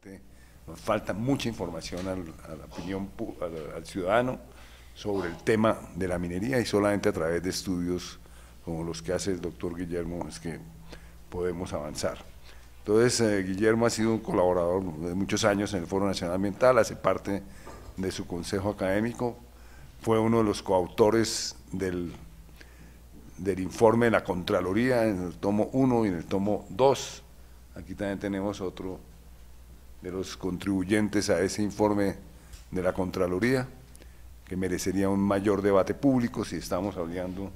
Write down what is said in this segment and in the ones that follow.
realmente nos falta mucha información a la opinión, al ciudadano sobre el tema de la minería, y solamente a través de estudios como los que hace el doctor Guillermo es que podemos avanzar. Entonces, Guillermo ha sido un colaborador de muchos años en el Foro Nacional Ambiental, hace parte de su consejo académico, fue uno de los coautores del informe de la Contraloría en el tomo 1 y en el tomo 2. Aquí también tenemos otro de los contribuyentes a ese informe de la Contraloría, que merecería un mayor debate público si estamos hablando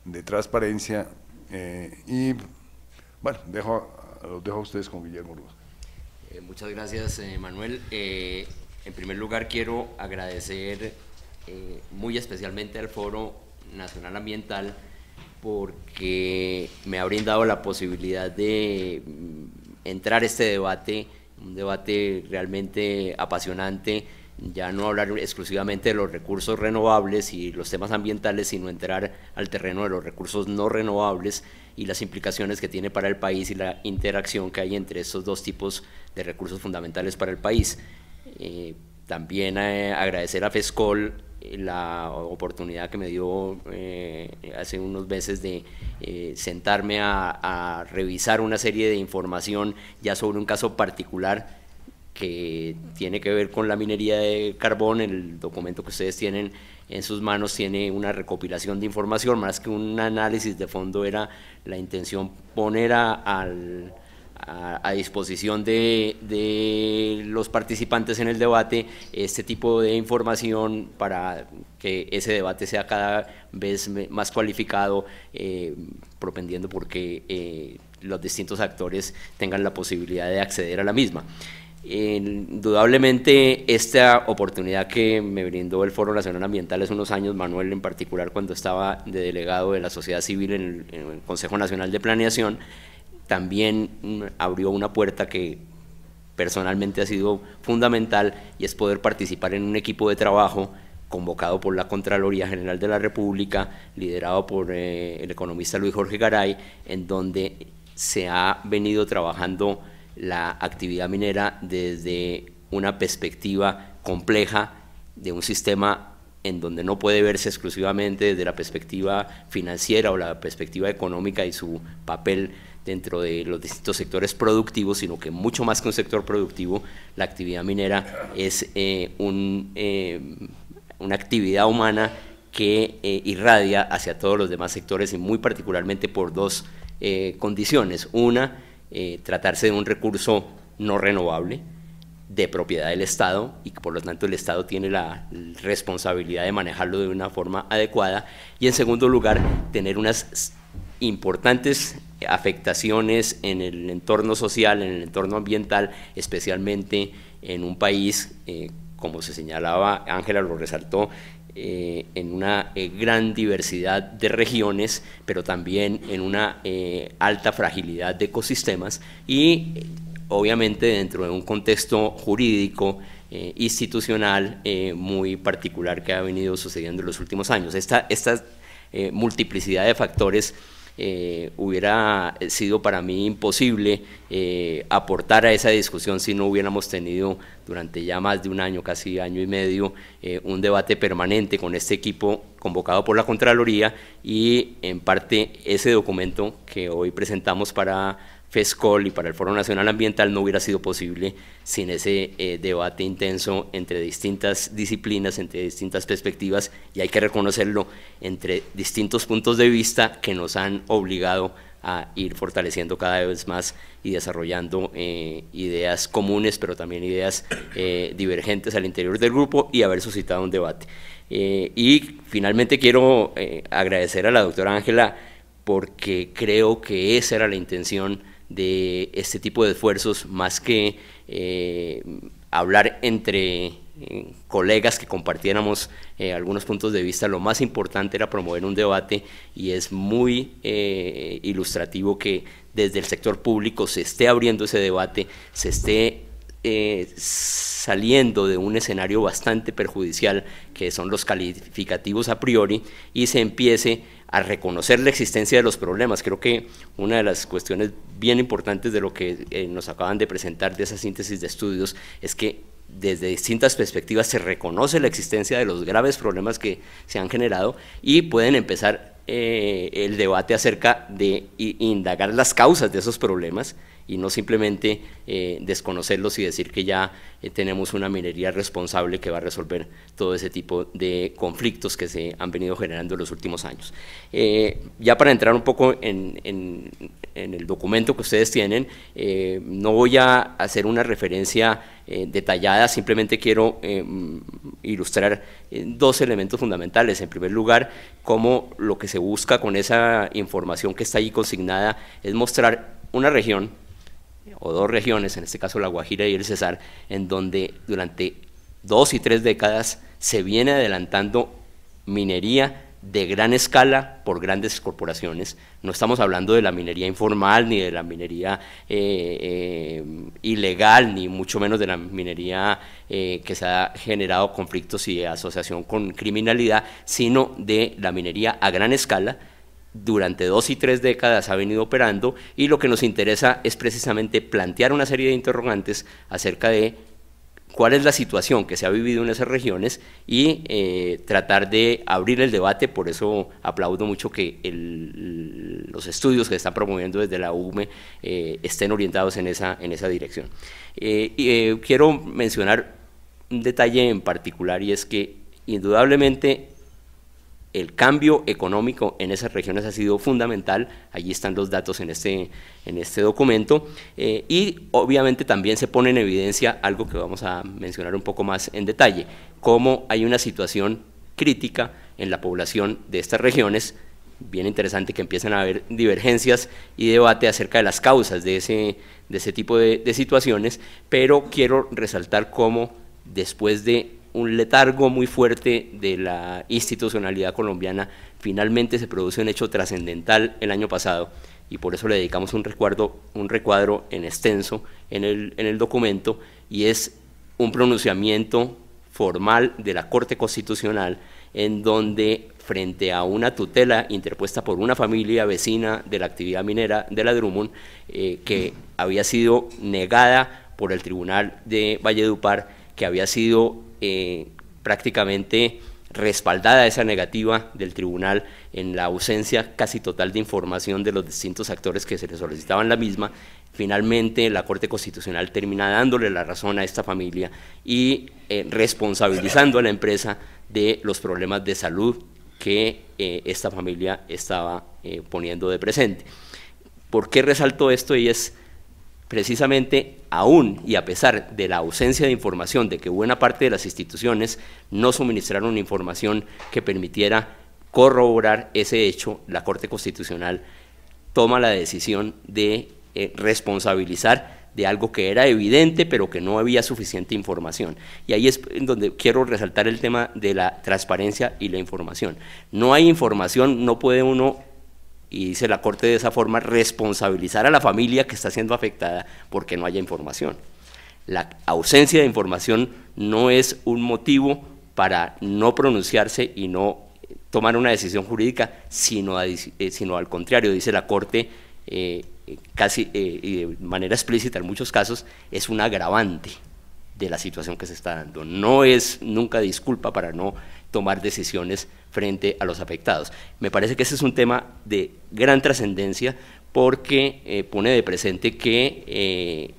de transparencia. Y bueno, los dejo a ustedes con Guillermo Rojas. Muchas gracias, Manuel. En primer lugar, quiero agradecer muy especialmente al Foro Nacional Ambiental, porque me ha brindado la posibilidad de entrar a este debate, un debate realmente apasionante, ya no hablar exclusivamente de los recursos renovables y los temas ambientales, sino entrar al terreno de los recursos no renovables y las implicaciones que tiene para el país y la interacción que hay entre estos dos tipos de recursos fundamentales para el país. También agradecer a FESCOL la oportunidad que me dio hace unos meses de sentarme a revisar una serie de información ya sobre un caso particular que tiene que ver con la minería de carbón. El documento que ustedes tienen en sus manos tiene una recopilación de información, más que un análisis de fondo. Era la intención poner a disposición de los participantes en el debate este tipo de información para que ese debate sea cada vez más cualificado, propendiendo porque los distintos actores tengan la posibilidad de acceder a la misma. Indudablemente esta oportunidad que me brindó el Foro Nacional Ambiental hace unos años, Manuel en particular, cuando estaba de delegado de la sociedad civil en el Consejo Nacional de Planeación, también abrió una puerta que personalmente ha sido fundamental, y es poder participar en un equipo de trabajo convocado por la Contraloría General de la República, liderado por el economista Luis Jorge Garay, en donde se ha venido trabajando la actividad minera desde una perspectiva compleja de un sistema en donde no puede verse exclusivamente desde la perspectiva financiera o la perspectiva económica y su papel dentro de los distintos sectores productivos, sino que mucho más que un sector productivo, la actividad minera es una actividad humana que irradia hacia todos los demás sectores, y muy particularmente por dos condiciones. Una, tratarse de un recurso no renovable de propiedad del Estado, y que por lo tanto el Estado tiene la responsabilidad de manejarlo de una forma adecuada, y en segundo lugar, tener unas importantes afectaciones en el entorno social, en el entorno ambiental, especialmente en un país, como se señalaba, Ángela lo resaltó, en una gran diversidad de regiones, pero también en una alta fragilidad de ecosistemas, y obviamente dentro de un contexto jurídico institucional muy particular que ha venido sucediendo en los últimos años. Esta multiplicidad de factores hubiera sido para mí imposible aportar a esa discusión si no hubiéramos tenido durante ya más de un año, casi año y medio, un debate permanente con este equipo convocado por la Contraloría, y en parte ese documento que hoy presentamos para FESCOL y para el Foro Nacional Ambiental no hubiera sido posible sin ese debate intenso entre distintas disciplinas, entre distintas perspectivas, y hay que reconocerlo, entre distintos puntos de vista que nos han obligado a ir fortaleciendo cada vez más y desarrollando ideas comunes, pero también ideas divergentes al interior del grupo, y haber suscitado un debate. Y finalmente quiero agradecer a la doctora Ángela, porque creo que esa era la intención de este tipo de esfuerzos, más que hablar entre colegas que compartiéramos algunos puntos de vista. Lo más importante era promover un debate, y es muy ilustrativo que desde el sector público se esté abriendo ese debate, se esté saliendo de un escenario bastante perjudicial, que son los calificativos a priori, y se empiece a reconocer la existencia de los problemas. Creo que una de las cuestiones bien importantes de lo que nos acaban de presentar, de esa síntesis de estudios, es que desde distintas perspectivas se reconoce la existencia de los graves problemas que se han generado y pueden empezar el debate acerca de indagar las causas de esos problemas y no simplemente desconocerlos y decir que ya tenemos una minería responsable que va a resolver todo ese tipo de conflictos que se han venido generando en los últimos años. Ya para entrar un poco en el documento que ustedes tienen, no voy a hacer una referencia detallada, simplemente quiero ilustrar dos elementos fundamentales. En primer lugar, cómo lo que se busca con esa información que está ahí consignada es mostrar una región o dos regiones, en este caso La Guajira y el Cesar, en donde durante 2 y 3 décadas se viene adelantando minería de gran escala por grandes corporaciones. No estamos hablando de la minería informal, ni de la minería ilegal, ni mucho menos de la minería que se ha generado conflictos y asociación con criminalidad, sino de la minería a gran escala. Durante 2 y 3 décadas ha venido operando, y lo que nos interesa es precisamente plantear una serie de interrogantes acerca de cuál es la situación que se ha vivido en esas regiones y tratar de abrir el debate. Por eso aplaudo mucho que los estudios que se están promoviendo desde la UME estén orientados en esa dirección. Quiero mencionar un detalle en particular, y es que indudablemente el cambio económico en esas regiones ha sido fundamental. Allí están los datos en este documento, y obviamente también se pone en evidencia algo que vamos a mencionar un poco más en detalle, cómo hay una situación crítica en la población de estas regiones. Bien interesante que empiezan a haber divergencias y debate acerca de las causas de ese tipo de situaciones, pero quiero resaltar cómo después de un letargo muy fuerte de la institucionalidad colombiana, finalmente se produce un hecho trascendental el año pasado, y por eso le dedicamos un recuadro en extenso en el documento, y es un pronunciamiento formal de la Corte Constitucional, en donde, frente a una tutela interpuesta por una familia vecina de la actividad minera de la Drummond, que había sido negada por el Tribunal de Valledupar, que había sido prácticamente respaldada esa negativa del tribunal en la ausencia casi total de información de los distintos actores que se le solicitaban la misma, finalmente la Corte Constitucional termina dándole la razón a esta familia y responsabilizando a la empresa de los problemas de salud que esta familia estaba poniendo de presente. ¿Por qué resalto esto? Y es precisamente, aún y a pesar de la ausencia de información, de que buena parte de las instituciones no suministraron información que permitiera corroborar ese hecho, la Corte Constitucional toma la decisión de responsabilizar de algo que era evidente, pero que no había suficiente información. Y ahí es donde quiero resaltar el tema de la transparencia y la información. No hay información, no puede uno, y dice la Corte de esa forma, responsabilizar a la familia que está siendo afectada porque no haya información. La ausencia de información no es un motivo para no pronunciarse y no tomar una decisión jurídica, sino al contrario, dice la Corte, casi y de manera explícita en muchos casos, es un agravante de la situación que se está dando. No es nunca disculpa para no tomar decisiones frente a los afectados. Me parece que ese es un tema de gran trascendencia, porque pone de presente que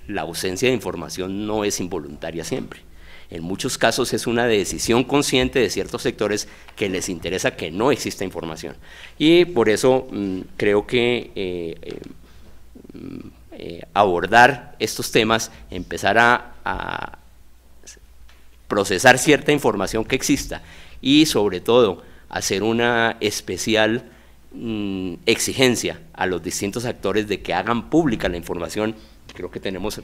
la ausencia de información no es involuntaria siempre. En muchos casos es una decisión consciente de ciertos sectores que les interesa que no exista información. Y por eso creo que abordar estos temas, empezar a procesar cierta información que exista y sobre todo hacer una especial exigencia a los distintos actores de que hagan pública la información. Creo que tenemos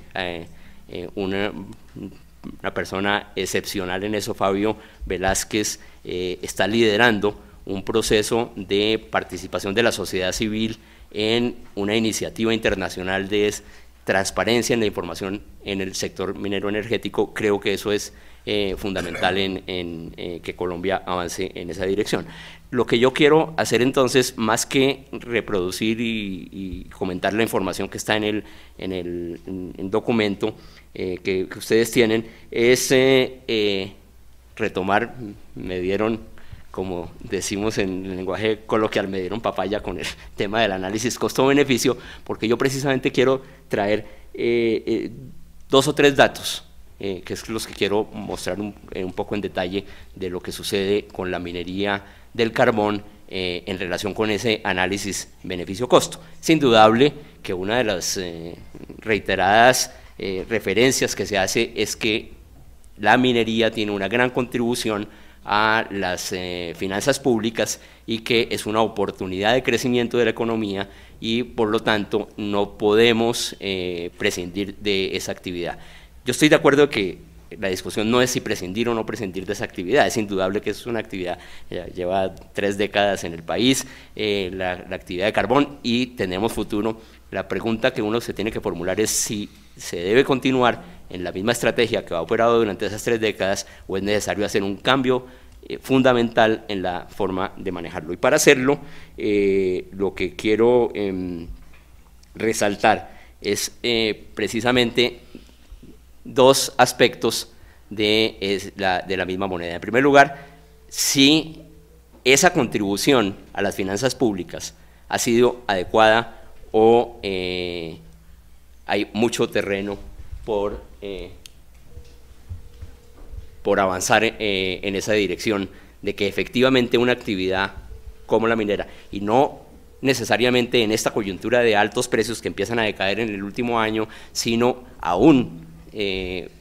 una persona excepcional en eso. Fabio Velázquez está liderando un proceso de participación de la sociedad civil en una iniciativa internacional transparencia en la información en el sector minero energético. Creo que eso es fundamental en que Colombia avance en esa dirección. Lo que yo quiero hacer entonces, más que reproducir y comentar la información que está en el documento que ustedes tienen, es retomar, me dieron, como decimos en el lenguaje coloquial, me dieron papaya con el tema del análisis costo-beneficio, porque yo precisamente quiero traer 2 o 3 datos, que es los que quiero mostrar un poco en detalle de lo que sucede con la minería del carbón en relación con ese análisis beneficio-costo. Es indudable que una de las reiteradas referencias que se hace es que la minería tiene una gran contribución a las finanzas públicas y que es una oportunidad de crecimiento de la economía y por lo tanto no podemos prescindir de esa actividad. Yo estoy de acuerdo que la discusión no es si prescindir o no prescindir de esa actividad, es indudable que es una actividad, lleva 3 décadas en el país, la actividad de carbón, y tenemos futuro. La pregunta que uno se tiene que formular es si se debe continuar en la misma estrategia que ha operado durante esas 3 décadas o es necesario hacer un cambio fundamental en la forma de manejarlo. Y para hacerlo, lo que quiero resaltar es precisamente 2 aspectos de la misma moneda. En primer lugar, si esa contribución a las finanzas públicas ha sido adecuada o hay mucho terreno por avanzar en esa dirección de que efectivamente una actividad como la minera, y no necesariamente en esta coyuntura de altos precios que empiezan a decaer en el último año, sino aún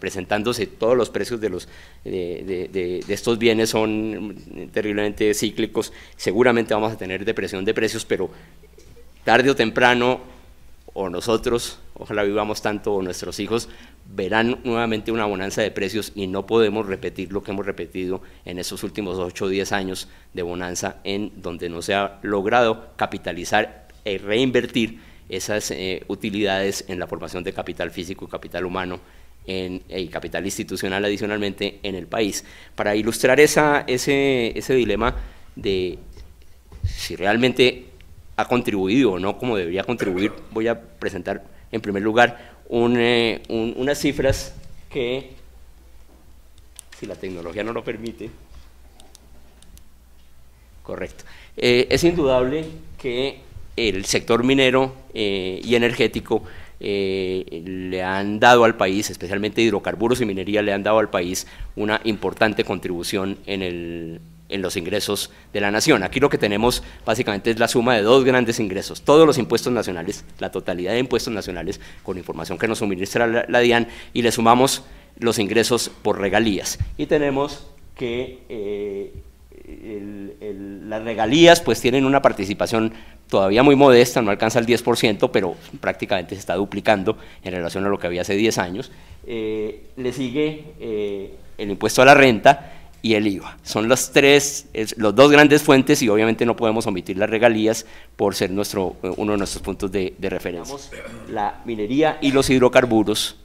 presentándose todos los precios de estos bienes son terriblemente cíclicos, seguramente vamos a tener depresión de precios, pero tarde o temprano, o nosotros, ojalá vivamos tanto, o nuestros hijos, verán nuevamente una bonanza de precios y no podemos repetir lo que hemos repetido en esos últimos 8 o 10 años de bonanza, en donde no se ha logrado capitalizar e reinvertir esas utilidades en la formación de capital físico y capital humano y capital institucional adicionalmente en el país. Para ilustrar ese dilema de si realmente ha contribuido o no como debería contribuir, voy a presentar en primer lugar unas cifras que, si la tecnología no lo permite, correcto, es indudable que el sector minero y energético le han dado al país, especialmente hidrocarburos y minería, le han dado al país una importante contribución en los ingresos de la nación. Aquí lo que tenemos básicamente es la suma de 2 grandes ingresos, todos los impuestos nacionales, la totalidad de impuestos nacionales, con información que nos suministra la DIAN, y le sumamos los ingresos por regalías. Y tenemos que las regalías pues tienen una participación todavía muy modesta, no alcanza el 10%, pero prácticamente se está duplicando en relación a lo que había hace 10 años. Le sigue el impuesto a la renta y el IVA. Son los 2 grandes fuentes, y obviamente no podemos omitir las regalías por ser uno de nuestros puntos de referencia. La minería y los hidrocarburos,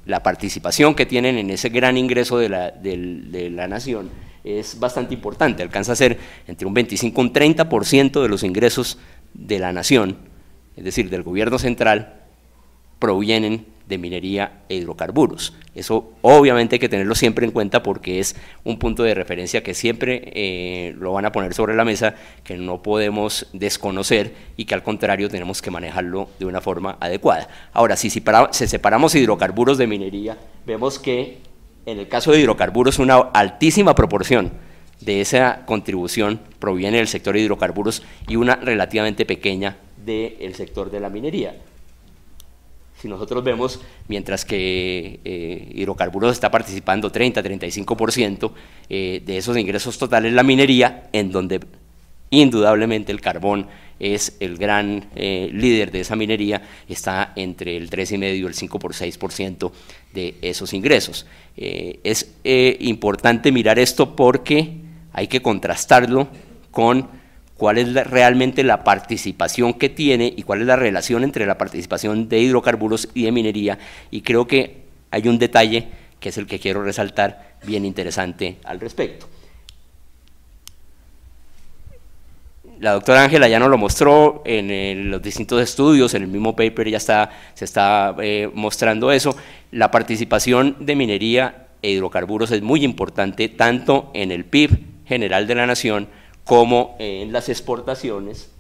la participación que tienen en ese gran ingreso de la nación es bastante importante, alcanza a ser entre un 25 y un 30% de los ingresos de la nación, es decir, del gobierno central, provienen de minería e hidrocarburos. Eso obviamente hay que tenerlo siempre en cuenta porque es un punto de referencia que siempre lo van a poner sobre la mesa, que no podemos desconocer y que al contrario tenemos que manejarlo de una forma adecuada. Ahora, si separamos hidrocarburos de minería, vemos que en el caso de hidrocarburos una altísima proporción de esa contribución proviene del sector de hidrocarburos y una relativamente pequeña del sector de la minería. Si nosotros vemos, mientras que hidrocarburos está participando 30-35% de esos ingresos totales, la minería, en donde indudablemente el carbón es el gran líder de esa minería, está entre el 3,5% y el 5-6% de esos ingresos. Es importante mirar esto porque hay que contrastarlo con cuál es realmente la participación que tiene y cuál es la relación entre la participación de hidrocarburos y de minería, y creo que hay un detalle que es el que quiero resaltar bien interesante al respecto. La doctora Ángela ya nos lo mostró en los distintos estudios, en el mismo paper ya se está mostrando eso. La participación de minería e hidrocarburos es muy importante tanto en el PIB general de la nación como en las exportaciones.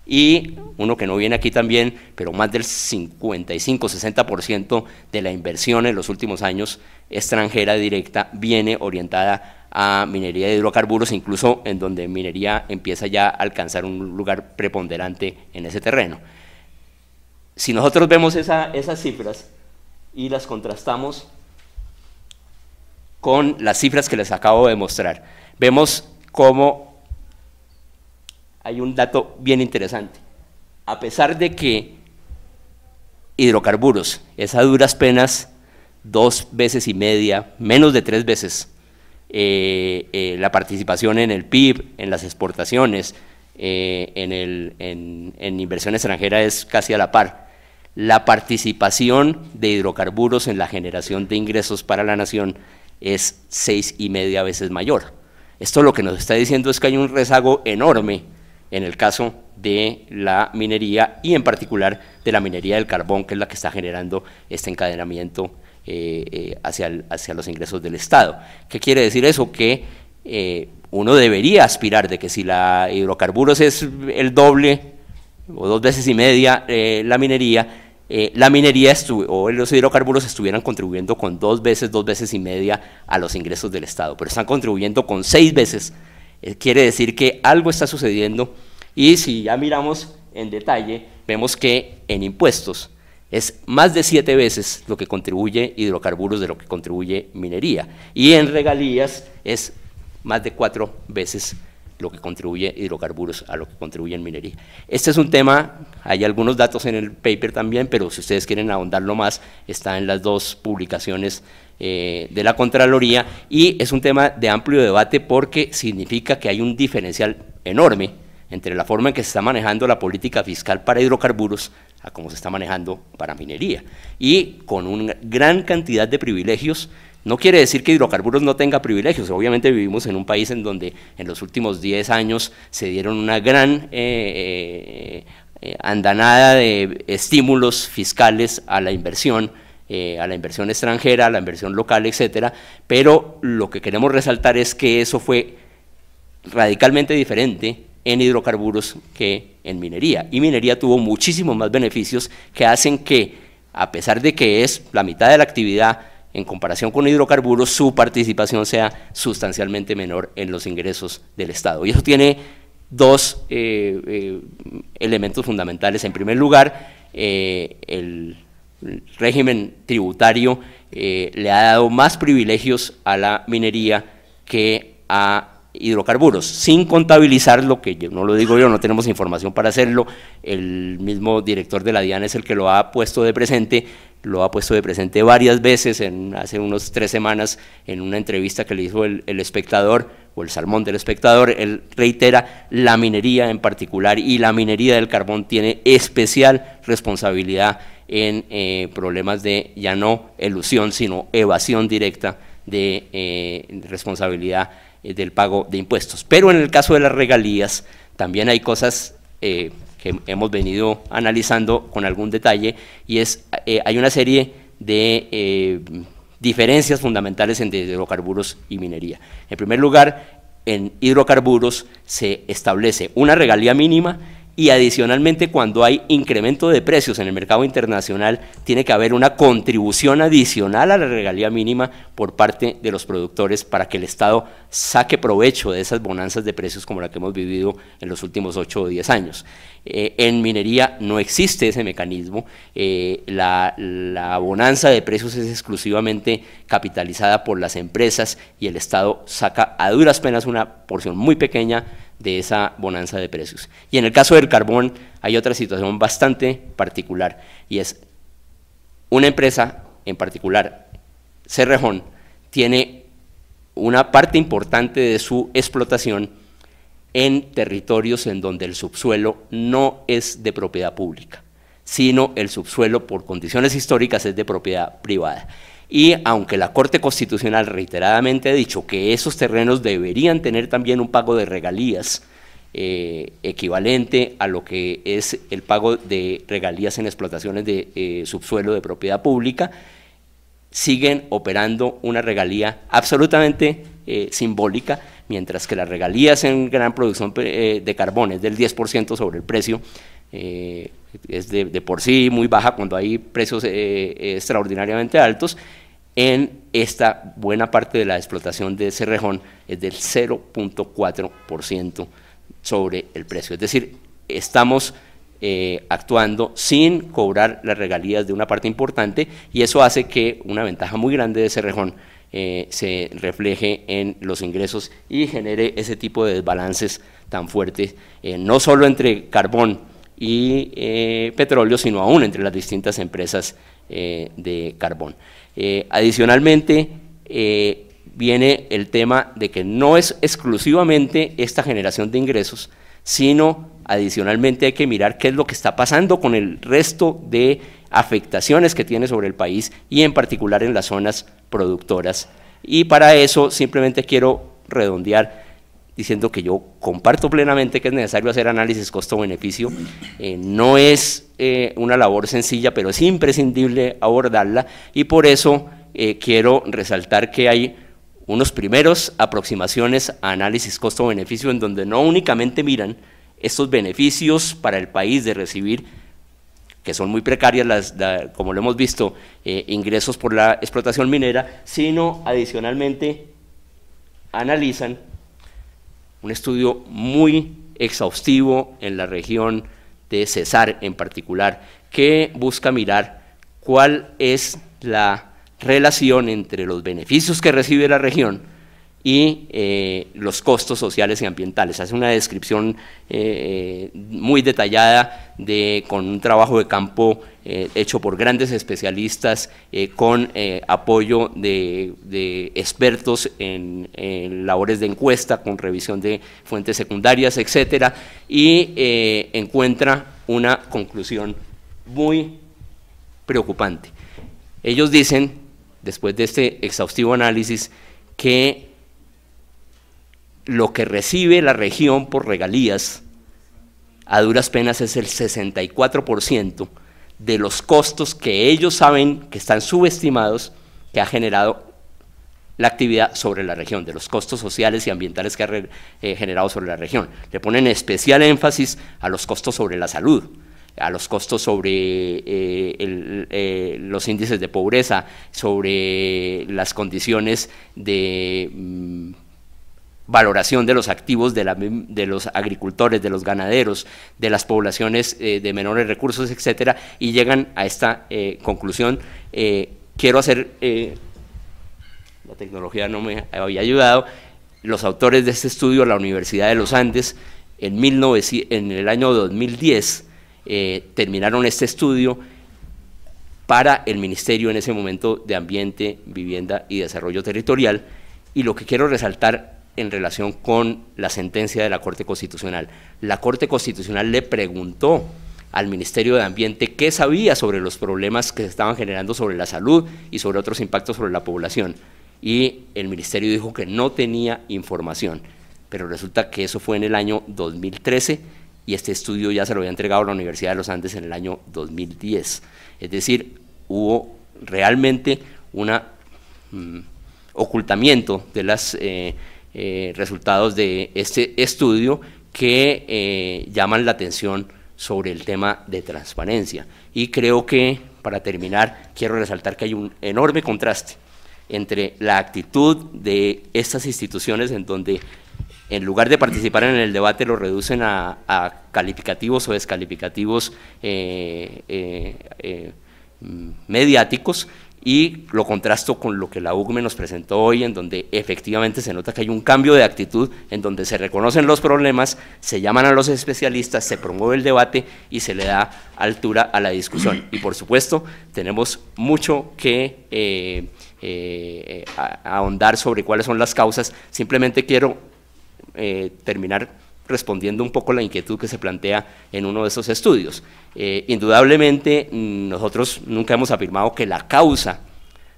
Y uno que no viene aquí también, pero más del 55-60% de la inversión en los últimos años extranjera directa viene orientada a minería de hidrocarburos, incluso en donde minería empieza ya a alcanzar un lugar preponderante en ese terreno. Si nosotros vemos esas cifras y las contrastamos con las cifras que les acabo de mostrar, vemos cómo hay un dato bien interesante. A pesar de que hidrocarburos es a duras penas 2 veces y media, menos de 3 veces, la participación en el PIB, en las exportaciones, en inversión extranjera es casi a la par. La participación de hidrocarburos en la generación de ingresos para la nación es 6,5 veces mayor. Esto lo que nos está diciendo es que hay un rezago enorme en el caso de la minería y en particular de la minería del carbón, que es la que está generando este encadenamiento hacia los ingresos del Estado. ¿Qué quiere decir eso? Que uno debería aspirar de que si la hidrocarburos es el doble o 2 veces y media la minería o los hidrocarburos estuvieran contribuyendo con 2 veces y media a los ingresos del Estado, pero están contribuyendo con 6 veces. Quiere decir que algo está sucediendo, y si ya miramos en detalle, vemos que en impuestos es más de 7 veces lo que contribuye hidrocarburos de lo que contribuye minería, y en regalías es más de 4 veces lo que contribuye hidrocarburos a lo que contribuye en minería. Este es un tema, hay algunos datos en el paper también, pero si ustedes quieren ahondarlo más, está en las 2 publicaciones de la Contraloría, y es un tema de amplio debate porque significa que hay un diferencial enorme entre la forma en que se está manejando la política fiscal para hidrocarburos a cómo se está manejando para minería, y con una gran cantidad de privilegios. No quiere decir que hidrocarburos no tenga privilegios, obviamente vivimos en un país en donde en los últimos 10 años se dieron una gran andanada de estímulos fiscales a la inversión extranjera, a la inversión local, etcétera, pero lo que queremos resaltar es que eso fue radicalmente diferente en hidrocarburos que en minería, y minería tuvo muchísimos más beneficios que hacen que, a pesar de que es la mitad de la actividad en comparación con hidrocarburos, su participación sea sustancialmente menor en los ingresos del Estado. Y eso tiene 2 elementos fundamentales. En primer lugar, el régimen tributario le ha dado más privilegios a la minería que a hidrocarburos, sin contabilizar lo que no lo digo yo, no tenemos información para hacerlo, el mismo director de la DIAN es el que lo ha puesto de presente varias veces, hace unos 3 semanas, en una entrevista que le hizo el Espectador, o el Salmón del Espectador. Él reitera, la minería en particular y la minería del carbón tiene especial responsabilidad en problemas de ya no elusión, sino evasión directa de responsabilidad del pago de impuestos. Pero en el caso de las regalías también hay cosas que hemos venido analizando con algún detalle, y hay una serie de diferencias fundamentales entre hidrocarburos y minería. En primer lugar, en hidrocarburos se establece una regalía mínima, y adicionalmente, cuando hay incremento de precios en el mercado internacional, tiene que haber una contribución adicional a la regalía mínima por parte de los productores para que el Estado saque provecho de esas bonanzas de precios como la que hemos vivido en los últimos 8 o 10 años. En minería no existe ese mecanismo, la bonanza de precios es exclusivamente capitalizada por las empresas, y el Estado saca a duras penas una porción muy pequeña de esa bonanza de precios. Y en el caso del carbón hay otra situación bastante particular, y es una empresa en particular, Cerrejón, tiene una parte importante de su explotación en territorios en donde el subsuelo no es de propiedad pública, sino el subsuelo por condiciones históricas es de propiedad privada. Y aunque la Corte Constitucional reiteradamente ha dicho que esos terrenos deberían tener también un pago de regalías equivalente a lo que es el pago de regalías en explotaciones de subsuelo de propiedad pública, siguen operando una regalía absolutamente simbólica, mientras que las regalías en gran producción de carbón es del 10% sobre el precio, es de por sí muy baja cuando hay precios extraordinariamente altos. En esta buena parte de la explotación de Cerrejón es del 0.4% sobre el precio, es decir, estamos actuando sin cobrar las regalías de una parte importante, y eso hace que una ventaja muy grande de Cerrejón se refleje en los ingresos y genere ese tipo de desbalances tan fuertes, no solo entre carbón y petróleo, sino aún entre las distintas empresas de carbón. Adicionalmente, viene el tema de que no es exclusivamente esta generación de ingresos, sino adicionalmente hay que mirar qué es lo que está pasando con el resto de afectaciones que tiene sobre el país y en particular en las zonas productoras. Y para eso simplemente quiero redondear diciendo que yo comparto plenamente que es necesario hacer análisis costo-beneficio. No es una labor sencilla, pero es imprescindible abordarla, y por eso quiero resaltar que hay unos primeros aproximaciones a análisis costo-beneficio en donde no únicamente miran estos beneficios para el país de recibir, que son muy precarias, como lo hemos visto, ingresos por la explotación minera, sino adicionalmente analizan un estudio muy exhaustivo en la región de Cesar en particular, que busca mirar cuál es la relación entre los beneficios que recibe la región y los costos sociales y ambientales. Hace una descripción muy detallada con un trabajo de campo hecho por grandes especialistas, con apoyo de expertos en labores de encuesta, con revisión de fuentes secundarias, etcétera, y encuentra una conclusión muy preocupante. Ellos dicen, después de este exhaustivo análisis, que lo que recibe la región por regalías a duras penas es el 64% de los costos que ellos saben que están subestimados, que ha generado la actividad sobre la región, de los costos sociales y ambientales que ha generado sobre la región. Le ponen especial énfasis a los costos sobre la salud, a los costos sobre los índices de pobreza, sobre las condiciones de valoración de los activos de los agricultores, de los ganaderos, de las poblaciones de menores recursos, etcétera, y llegan a esta conclusión. Quiero hacer, la tecnología no me había ayudado, los autores de este estudio, la Universidad de los Andes, en el año 2010, terminaron este estudio para el Ministerio en ese momento de Ambiente, Vivienda y Desarrollo Territorial, y lo que quiero resaltar en relación con la sentencia de la Corte Constitucional. La Corte Constitucional le preguntó al Ministerio de Ambiente qué sabía sobre los problemas que se estaban generando sobre la salud y sobre otros impactos sobre la población, y el Ministerio dijo que no tenía información, pero resulta que eso fue en el año 2013 y este estudio ya se lo había entregado a la Universidad de los Andes en el año 2010. Es decir, hubo realmente un ocultamiento de los resultados de este estudio que llaman la atención sobre el tema de transparencia. Y creo que, para terminar, quiero resaltar que hay un enorme contraste entre la actitud de estas instituciones, en donde en lugar de participar en el debate lo reducen a calificativos o descalificativos mediáticos, y lo contrasto con lo que la UCME nos presentó hoy, en donde efectivamente se nota que hay un cambio de actitud, en donde se reconocen los problemas, se llaman a los especialistas, se promueve el debate y se le da altura a la discusión. Y por supuesto tenemos mucho que ahondar sobre cuáles son las causas. Simplemente quiero terminar respondiendo un poco la inquietud que se plantea en uno de esos estudios. Indudablemente, nosotros nunca hemos afirmado que la causa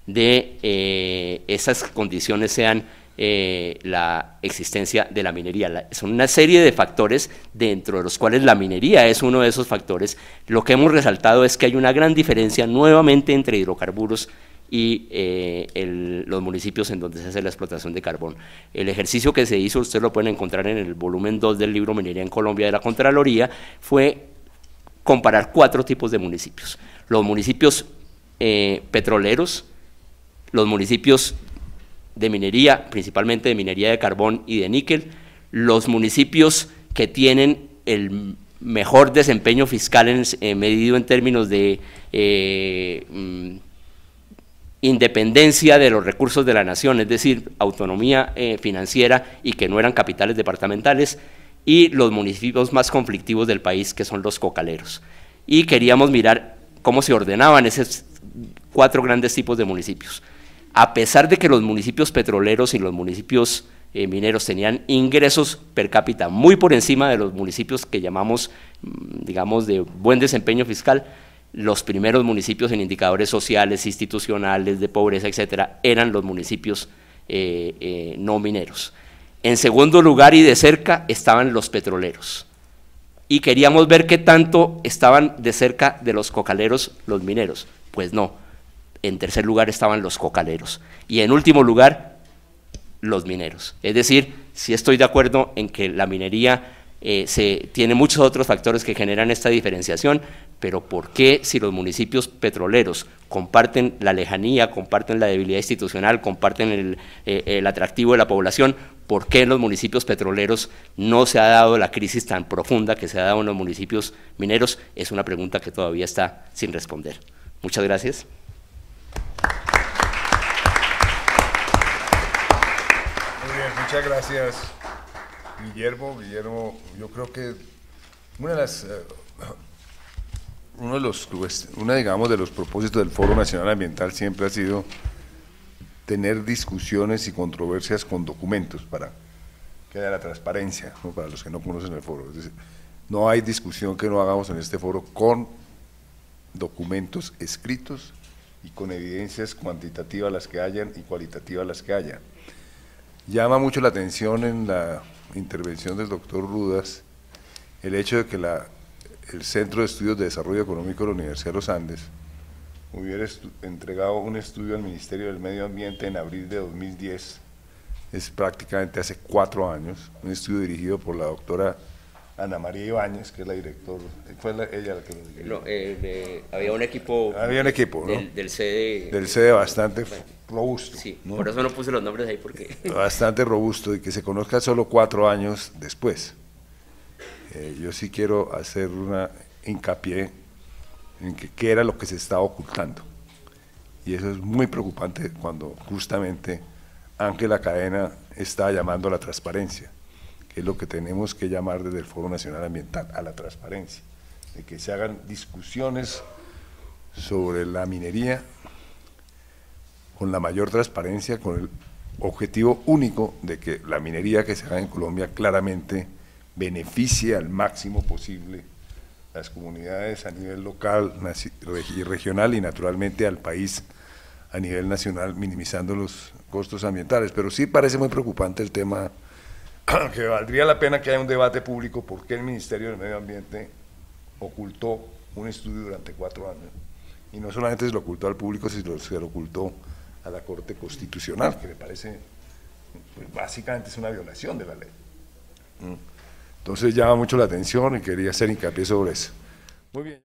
de esas condiciones sean la existencia de la minería. Son una serie de factores dentro de los cuales la minería es uno de esos factores. Lo que hemos resaltado es que hay una gran diferencia nuevamente entre hidrocarburos y los municipios en donde se hace la explotación de carbón. El ejercicio que se hizo, ustedes lo pueden encontrar en el volumen 2 del libro Minería en Colombia de la Contraloría, fue comparar 4 tipos de municipios. Los municipios petroleros, los municipios de minería, principalmente de minería de carbón y de níquel, los municipios que tienen el mejor desempeño fiscal medido en términos de independencia de los recursos de la nación, es decir, autonomía financiera y que no eran capitales departamentales, y los municipios más conflictivos del país, que son los cocaleros. Y queríamos mirar cómo se ordenaban esos 4 grandes tipos de municipios. A pesar de que los municipios petroleros y los municipios mineros tenían ingresos per cápita muy por encima de los municipios que llamamos, digamos, de buen desempeño fiscal, los primeros municipios en indicadores sociales, institucionales, de pobreza, etcétera, eran los municipios no mineros. En segundo lugar y de cerca estaban los petroleros. Y queríamos ver qué tanto estaban de cerca de los cocaleros los mineros. Pues no. En tercer lugar estaban los cocaleros. Y en último lugar, los mineros. Es decir, sí estoy de acuerdo en que la minería tiene muchos otros factores que generan esta diferenciación, pero ¿por qué si los municipios petroleros comparten la lejanía, comparten la debilidad institucional, comparten el atractivo de la población, por qué en los municipios petroleros no se ha dado la crisis tan profunda que se ha dado en los municipios mineros? Es una pregunta que todavía está sin responder. Muchas gracias. Muy bien, muchas gracias, Guillermo. Yo creo que uno de los propósitos del Foro Nacional Ambiental siempre ha sido tener discusiones y controversias con documentos para que haya la transparencia, ¿no? Para los que no conocen el foro. Es decir, no hay discusión que no hagamos en este foro con documentos escritos y con evidencias cuantitativas las que hayan y cualitativas las que hayan. Llama mucho la atención en la intervención del doctor Rudas el hecho de que el Centro de Estudios de Desarrollo Económico de la Universidad de los Andes hubiera entregado un estudio al Ministerio del Medio Ambiente en abril de 2010, es prácticamente hace 4 años, un estudio dirigido por la doctora Ana María Ibáñez, que es la directora, fue ella la que lo dirigió. No, había un equipo, ¿no? del CDE. Del CDE bastante robusto. Sí, ¿no? Por eso no puse los nombres ahí, porque… Bastante robusto, y que se conozca solo 4 años después. Yo sí quiero hacer una hincapié en qué era lo que se estaba ocultando, y eso es muy preocupante cuando justamente Ángela Cadena está llamando a la transparencia, que es lo que tenemos que llamar desde el Foro Nacional Ambiental, a la transparencia, de que se hagan discusiones sobre la minería con la mayor transparencia, con el objetivo único de que la minería que se haga en Colombia claramente beneficie al máximo posible las comunidades a nivel local y regional, y naturalmente al país a nivel nacional, minimizando los costos ambientales. Pero sí parece muy preocupante el tema, que valdría la pena que haya un debate público por qué el Ministerio del Medio Ambiente ocultó un estudio durante 4 años, y no solamente se lo ocultó al público, sino se lo ocultó a la Corte Constitucional, que me parece, pues, básicamente es una violación de la ley. Entonces llama mucho la atención y quería hacer hincapié sobre eso. Muy bien.